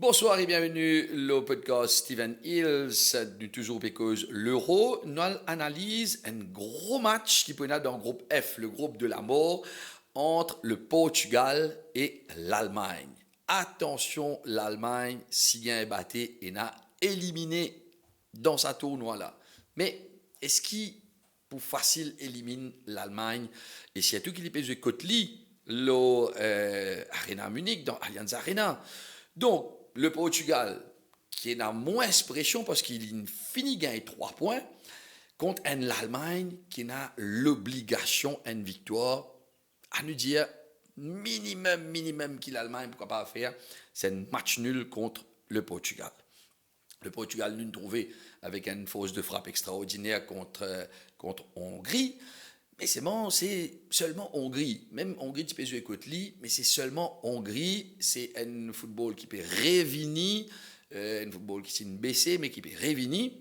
Bonsoir et bienvenue au podcast Stephen Hills du toujours because l'Euro. Nous analyse un gros match qui peut être dans le groupe F, le groupe de la mort, entre le Portugal et l'Allemagne. Attention, l'Allemagne, si bien batté et n'a éliminé dans sa tournoi-là. Mais est-ce qu'il pour facile élimine l'Allemagne et si tout qu'il peut jouer Kotli, l'Arena Munich dans Allianz Arena. Donc le Portugal, qui a moins de pression parce qu'il a fini gagner 3 points, contre l'Allemagne qui a l'obligation à une victoire, à nous dire minimum que l'Allemagne ne pourra pas faire, c'est un match nul contre le Portugal. Le Portugal nous trouvé avec une force de frappe extraordinaire contre Hongrie. Mais c'est bon, c'est seulement Hongrie. Même Hongrie, tu peux jouer contre lui, mais c'est seulement Hongrie. C'est un football qui peut revenir, un football qui s'est baissé, mais qui peut revenir.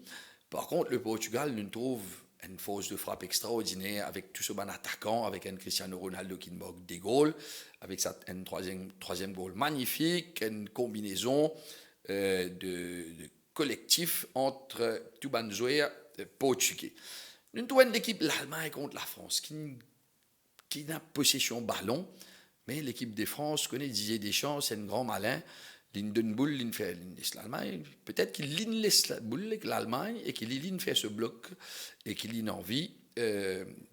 Par contre, le Portugal nous trouve une force de frappe extraordinaire avec tout ce bon attaquant, avec un Cristiano Ronaldo qui marque des goals, avec un troisième goal magnifique, une combinaison de collectif entre tout bon joueur portugais. Nous avons l'équipe l'Allemagne contre la France qui n'a possession ballon, mais l'équipe de France connaît Didier Deschamps, c'est un grand malin. Il donne boule, il fait l'Allemagne. Peut-être qu'il laisse la boule avec l'Allemagne et qu'il fait ce bloc et qu'il a envie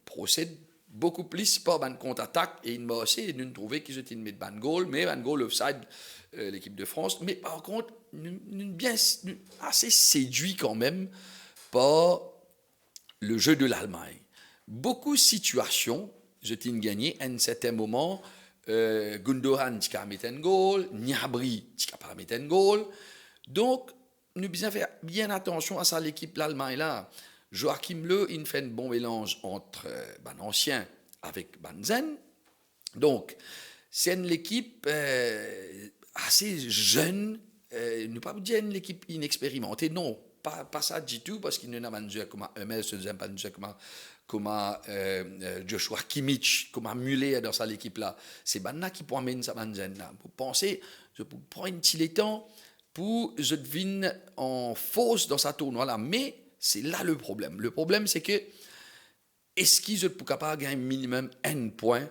procède beaucoup plus par une contre-attaque et il m'a aussi nous trouvé qu'ils étaient mis ban goal, mais ban goal offside l'équipe de France. Mais par contre, nous assez séduit quand même par le jeu de l'Allemagne. Beaucoup de situations, je t'ai gagné à un certain moment. Gundogan, tu as mis un goal. Gnabry, tu n'as pas mis un goal. Donc, nous devons faire bien attention à ça, l'équipe l'Allemagne là. Joachim Löw, il fait un bon mélange entre ancien avec Banzen. Donc, c'est une équipe assez jeune, ne pas dire une équipe inexpérimentée, non. Pas ça du tout, parce qu'il n'y a pas de joueur comme Hummels, pas de joueur comme Joshua Kimmich, comme Müller dans cette équipe-là. C'est Banna qui peut amener ça là. Vous pensez, je peux prendre un petit temps pour je devine en fausse dans sa tournoi-là. Mais c'est là le problème. Le problème, c'est que est-ce qu'ils sont capables de gagner minimum un point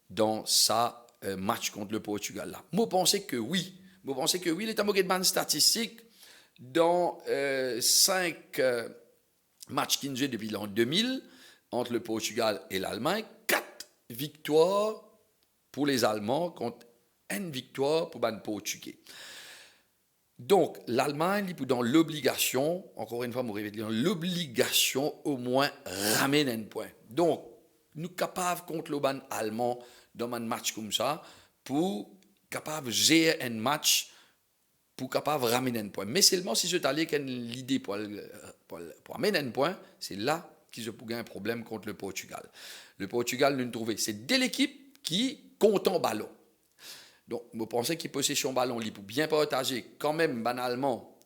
dans sa match contre le Portugal là? Moi, je pense que oui. Les tamoguets statistiques dans 5 matchs qui ont joué depuis l'an 2000 entre le Portugal et l'Allemagne, 4 victoires pour les Allemands contre 1 victoire pour les Portugais. Donc, l'Allemagne est dans l'obligation, encore une fois, l'obligation au moins ramener un point. Donc, nous sommes capables contre le ban allemand dans un match comme ça pour capable de gérer un match pour capable de ramener un point. Mais seulement si je t'allais avec l'idée pour amener un point, c'est là qu'ils ont un problème contre le Portugal. Le Portugal, nous trouvons, c'est de l'équipe qui compte en ballon. Donc, je pensais qu'il possession ballon, il peut bien partager quand même banalement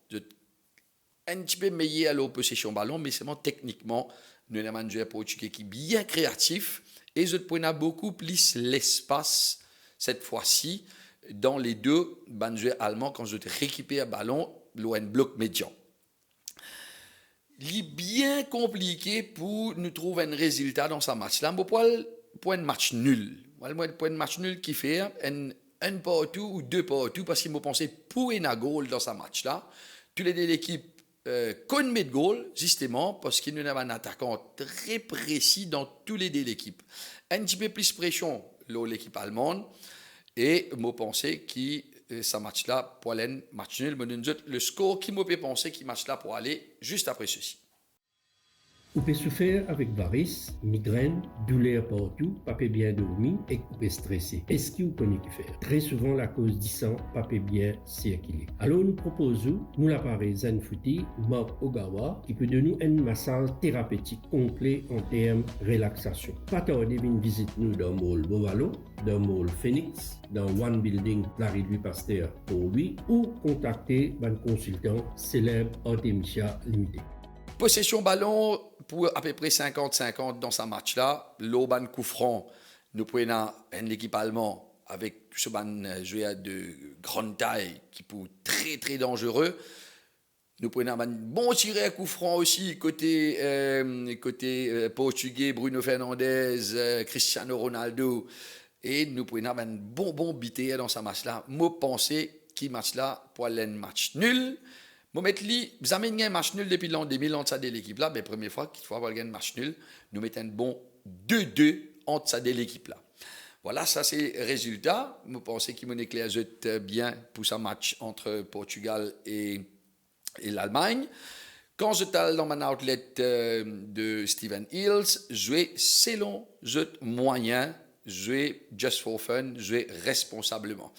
un petit peu meilleur à la possession ballon, mais seulement techniquement, nous avons un joueur portugais qui est bien créatif et je prends beaucoup plus l'espace cette fois-ci dans les deux joueurs allemands quand je récupère un ballon, un bloc médian. Il est bien compliqué pour nous trouver un résultat dans ce match-là. Pour un match nul. Pour un match nul qui fait un partout ou 2 partout parce qu'il m'a pensé pour un goal dans ce match-là. Tous les deux l'équipe connaissent mettre goal justement parce qu'il y a un attaquant très précis dans tous les deux l'équipe. Un petit peu plus pression l'équipe allemande. Et je pensais que ce match-là, pour aller un match nul, le score qui m'a fait penser que ce match-là pour aller juste après ceci. Vous pouvez souffrir avec varices, migraine, douleur partout, pas bien dormi et vous pouvez stresser. Est-ce que vous connaissez qui faire? Très souvent, la cause du sang, pas bien circuler. Alors, nous proposons, nous l'appareil Zenfooty, Mark Ogawa, qui peut donner un massage thérapeutique complet en termes de relaxation. Pas tarder, une visite nous dans le mall Bovalo, dans le mall Phoenix, dans One Building, Larry Louis Pasteur pour lui, ou contacter un consultant célèbre Artemisia Limited. Possession ballon pour à peu près 50-50 dans ce match-là. L'Auban coup franc, nous prenons une équipe allemande avec ce joueur de grande taille qui peut être très très dangereux. Nous prenons un bon tiré à coup franc aussi, côté portugais, Bruno Fernandes, Cristiano Ronaldo. Et nous prenons un bon bité dans sa match-là. Moi, pensais qu'il match-là pour aller un match nul. Moi, mettre lui, vous avez gagné un match nul depuis l'an 2000 entre ça de l'équipe-là. Mais première fois qu'il faut avoir gagné un match nul, nous mettons un bon 2-2 entre ça de l'équipe-là. Voilà, ça c'est le résultat. Moi, pensais qu'il m'en éclaire bien pour ce match entre Portugal et l'Allemagne. Quand je suis dans mon outlet de Stephen Hills, jouer selon les moyens, jouer just for fun, jouer responsablement.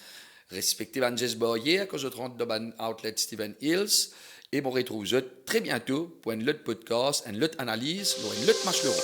Respectez Van Jess Boyer quand je rentre dans mon outlet Stephen Hills et on retrouve très bientôt pour un autre podcast, une autre analyse, pour un autre match l'Euro.